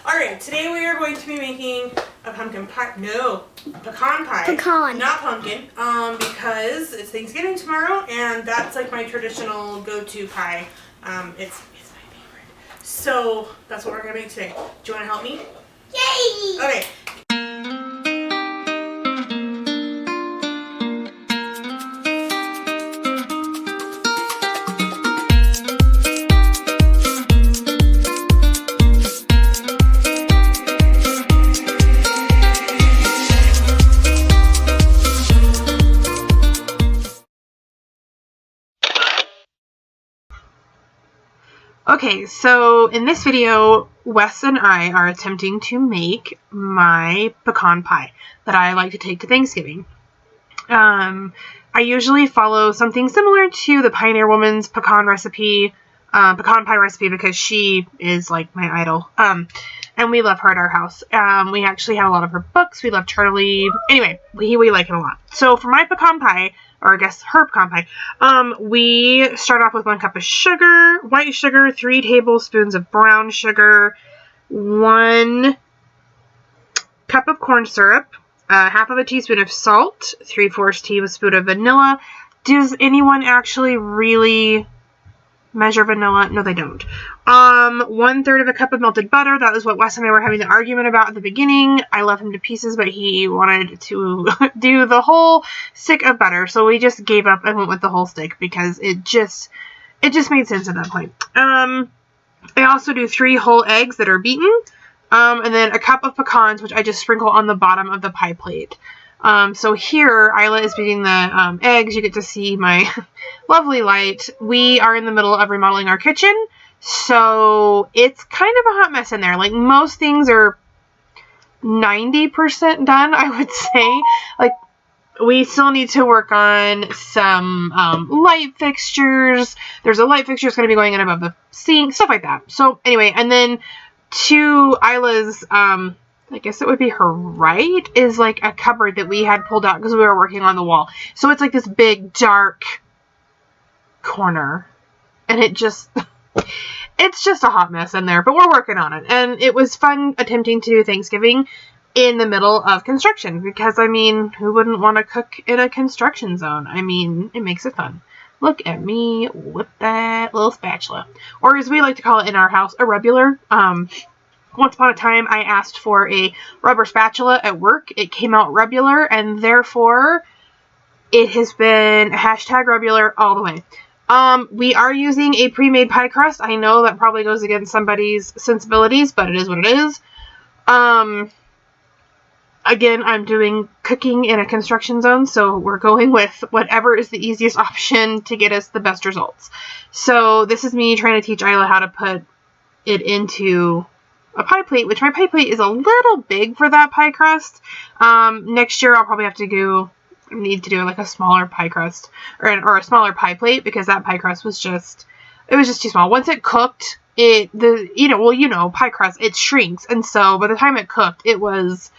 Alright, today we are going to be making a pumpkin pie. No, pecan pie. Pecan. Not pumpkin. Because it's Thanksgiving tomorrow, and that's like my traditional go-to pie. It's my favorite. So that's what we're gonna make today. Do you want to help me? Yay! Okay. Okay, so in this video, Wes and I are attempting to make my pecan pie that I like to take to Thanksgiving. I usually follow something similar to the Pioneer Woman's pecan pie recipe because she is like my idol. And we love her at our house. We actually have a lot of her books. We love Charlie. Anyway, we like it a lot. So for my pecan pie, or I guess her pecan pie, we start off with 1 cup of sugar, white sugar, 3 tablespoons of brown sugar, 1 cup of corn syrup, half of a teaspoon of salt, 3/4 teaspoon of vanilla. Does anyone actually really measure vanilla? No, they don't. 1/3 of a cup of melted butter. That was what Wes and I were having the argument about at the beginning. I love him to pieces, but he wanted to do the whole stick of butter, so we just gave up and went with the whole stick because it just made sense at that point. I also do 3 whole eggs that are beaten, and then a cup of pecans, which I just sprinkle on the bottom of the pie plate. So here, Isla is beating the eggs. You get to see my lovely light. We are in the middle of remodeling our kitchen, so it's kind of a hot mess in there. Like, most things are 90% done, I would say. Like, we still need to work on some light fixtures. There's a light fixture that's going to be going in above the sink, stuff like that. So anyway, and then to Isla's, I guess it would be her right, is like a cupboard that we had pulled out because we were working on the wall. So it's like this big, dark corner. And it's just a hot mess in there, but we're working on it. And it was fun attempting to do Thanksgiving in the middle of construction because, I mean, who wouldn't want to cook in a construction zone? I mean, it makes it fun. Look at me with that little spatula. Or as we like to call it in our house, a rubular. Once upon a time, I asked for a rubber spatula at work. It came out rubular, and therefore, it has been hashtag rubular all the way. We are using a pre-made pie crust. I know that probably goes against somebody's sensibilities, but it is what it is. Again, I'm doing cooking in a construction zone, so we're going with whatever is the easiest option to get us the best results. So this is me trying to teach Isla how to put it into a pie plate, which my pie plate is a little big for that pie crust. Next year I'll probably have to need to do like a smaller pie crust or a smaller pie plate because that pie crust was just too small. Once it cooked, pie crust, it shrinks, and so by the time it cooked, it was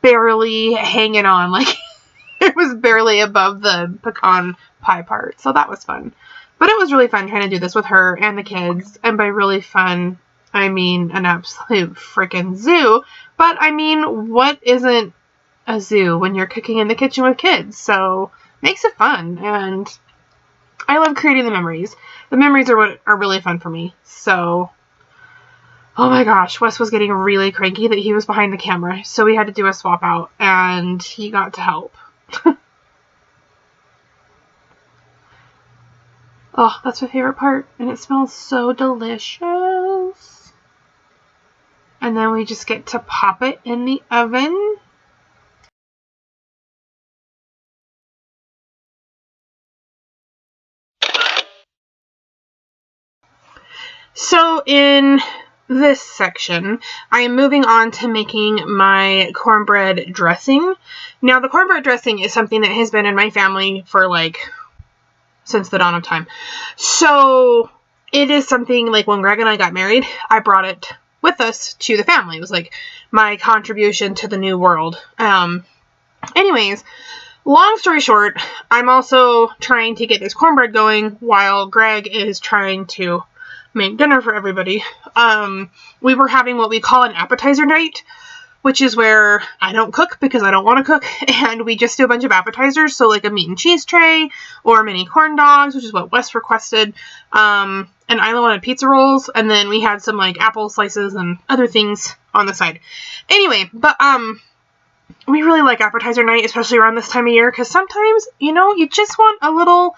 barely hanging on, like it was barely above the pecan pie part. So that was fun. But it was really fun trying to do this with her and the kids, and by really fun, I mean an absolute freaking zoo. But I mean, what isn't a zoo when you're cooking in the kitchen with kids? So makes it fun, and I love creating the memories. The memories are what are really fun for me. So, oh my gosh, Wes was getting really cranky that he was behind the camera, so we had to do a swap out, and he got to help. Oh, that's my favorite part, and it smells so delicious. And then we just get to pop it in the oven. So in this section, I am moving on to making my cornbread dressing. Now, the cornbread dressing is something that has been in my family for since the dawn of time. So it is something like when Greg and I got married, I brought it with us to the family. It was like my contribution to the new world. Anyways, long story short, I'm also trying to get this cornbread going while Greg is trying to make dinner for everybody. We were having what we call an appetizer night, which is where I don't cook because I don't want to cook, and we just do a bunch of appetizers, so like a meat and cheese tray, or mini corn dogs, which is what Wes requested, and Isla wanted pizza rolls, and then we had some like apple slices and other things on the side. Anyway, but we really like appetizer night, especially around this time of year, because sometimes, you know, you just want a little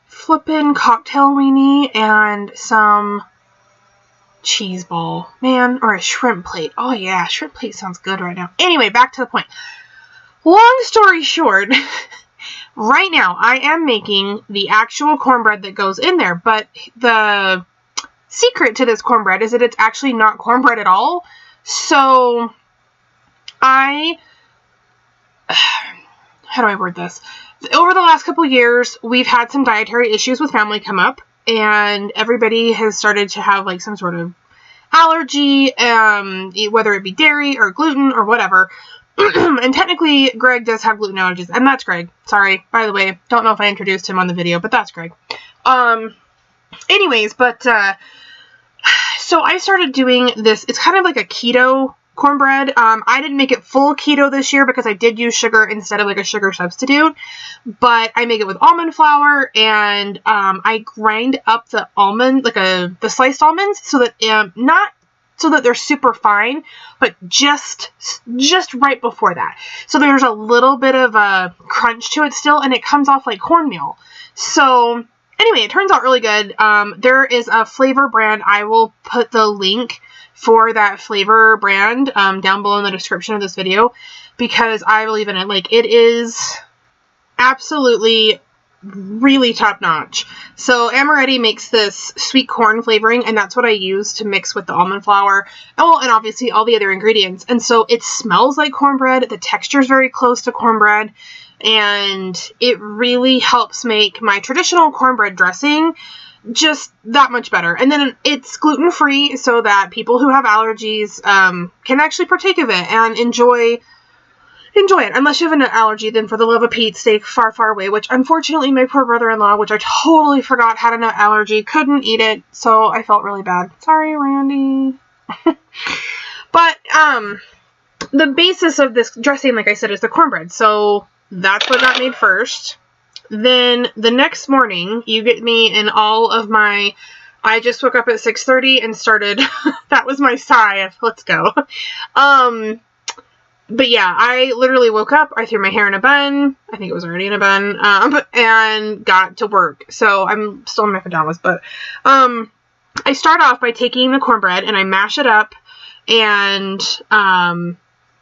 flippin' cocktail weenie and some cheese ball, man, or a shrimp plate. Oh yeah, shrimp plate sounds good right now. Anyway, back to the point. Long story short, right now I am making the actual cornbread that goes in there, but the secret to this cornbread is that it's actually not cornbread at all. So how do I word this? Over the last couple years, we've had some dietary issues with family come up, and everybody has started to have like some sort of allergy, whether it be dairy or gluten or whatever. And technically, Greg does have gluten allergies, and that's Greg. Sorry, by the way, don't know if I introduced him on the video, but that's Greg. Anyways, but so I started doing this. It's kind of like a keto cornbread. I didn't make it full keto this year because I did use sugar instead of like a sugar substitute, but I make it with almond flour, and I grind up the almond, like the sliced almonds, so that not so that they're super fine, but just right before that. So there's a little bit of a crunch to it still, and it comes off like cornmeal. So anyway, it turns out really good. There is a flavor brand. I will put the link for that flavor brand down below in the description of this video, because I believe in it. Like, it is absolutely really top notch. So Amaretti makes this sweet corn flavoring, and that's what I use to mix with the almond flour. Oh, and obviously all the other ingredients. And so it smells like cornbread. The texture is very close to cornbread, and it really helps make my traditional cornbread dressing just that much better. And then it's gluten-free, so that people who have allergies can actually partake of it and enjoy it. Unless you have an allergy, then for the love of Pete, stay far, far away, which unfortunately my poor brother-in-law, which I totally forgot had a nut allergy, couldn't eat it, so I felt really bad. Sorry, Randy. But the basis of this dressing, like I said, is the cornbread, so that's what got made first. Then the next morning, you get me in all of my, I just woke up at 6:30 and started, that was my sigh of, let's go. But yeah, I literally woke up, I threw my hair in a bun, I think it was already in a bun, and got to work. So I'm still in my pajamas, but I start off by taking the cornbread and I mash it up, and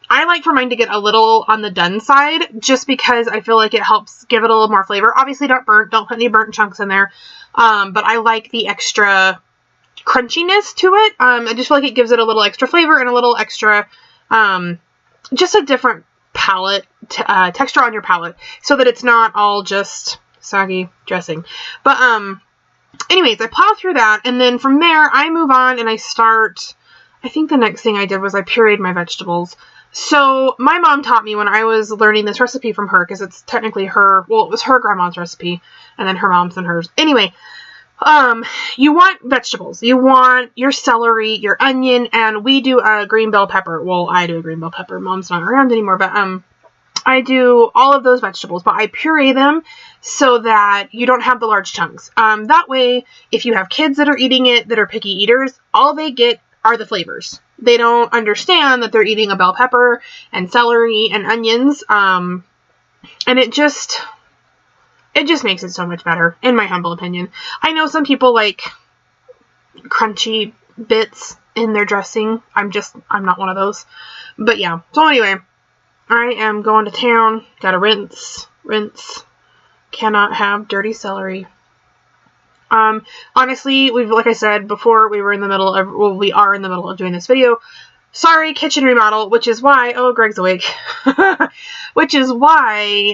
I like for mine to get a little on the done side, just because I feel like it helps give it a little more flavor. Obviously not burnt, don't put any burnt chunks in there, but I like the extra crunchiness to it. I just feel like it gives it a little extra flavor and a little extra, just a different palate, texture on your palate, so that it's not all just soggy dressing. But anyways, I plow through that, and then from there I move on and I start, I think the next thing I did was I pureed my vegetables. So my mom taught me when I was learning this recipe from her, because it's technically her, well, it was her grandma's recipe, and then her mom's and hers. Anyway, you want vegetables. You want your celery, your onion, and we do a green bell pepper. Well, I do a green bell pepper. Mom's not around anymore, but I do all of those vegetables, but I puree them so that you don't have the large chunks. That way, if you have kids that are eating it, that are picky eaters, all they get are the flavors. They don't understand that they're eating a bell pepper and celery and onions, and it just makes it so much better, in my humble opinion. I know some people like crunchy bits in their dressing. I'm not one of those. But yeah. So anyway, I am going to town. Gotta rinse. Cannot have dirty celery. Honestly, like I said before, we are in the middle of doing this video. Sorry, kitchen remodel, which is why, oh, Greg's awake. Which is why,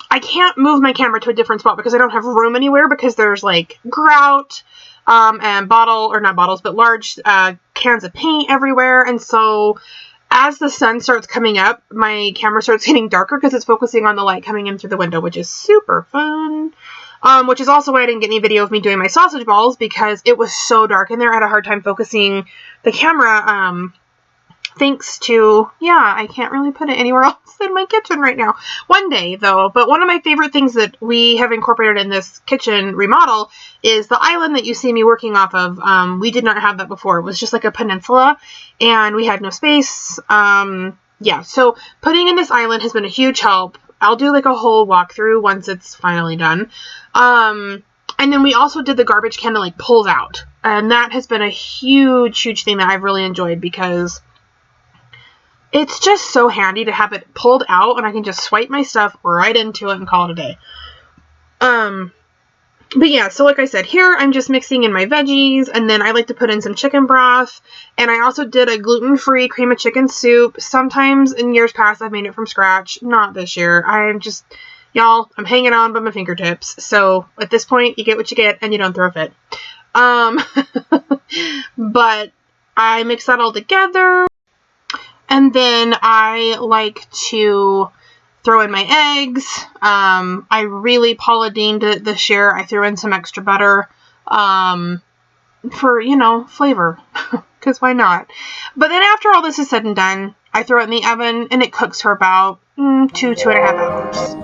I can't move my camera to a different spot because I don't have room anywhere, because there's like grout, and large, cans of paint everywhere. And so as the sun starts coming up, my camera starts getting darker because it's focusing on the light coming in through the window, which is super fun. which is also why I didn't get any video of me doing my sausage balls, because it was so dark in there. I had a hard time focusing the camera, thanks to, yeah, I can't really put it anywhere else in my kitchen right now. One day, though, but one of my favorite things that we have incorporated in this kitchen remodel is the island that you see me working off of. We did not have that before. It was just like a peninsula, and we had no space. Yeah, so putting in this island has been a huge help. I'll do like a whole walkthrough once it's finally done. And then we also did the garbage can that like pulls out, and that has been a huge, huge thing that I've really enjoyed, because it's just so handy to have it pulled out and I can just swipe my stuff right into it and call it a day. But yeah, so like I said, here I'm just mixing in my veggies, and then I like to put in some chicken broth, and I also did a gluten-free cream of chicken soup. Sometimes in years past I've made it from scratch, not this year. I'm just, y'all, I'm hanging on by my fingertips. So at this point, you get what you get and you don't throw a fit. But I mix that all together. And then I like to throw in my eggs. I really Paula Deened it this year. I threw in some extra butter for, you know, flavor, because why not? But then after all this is said and done, I throw it in the oven and it cooks for about 2.5 hours.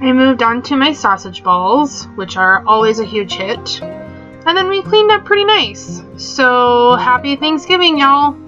I moved on to my sausage balls, which are always a huge hit. And then we cleaned up pretty nice. So happy Thanksgiving, y'all!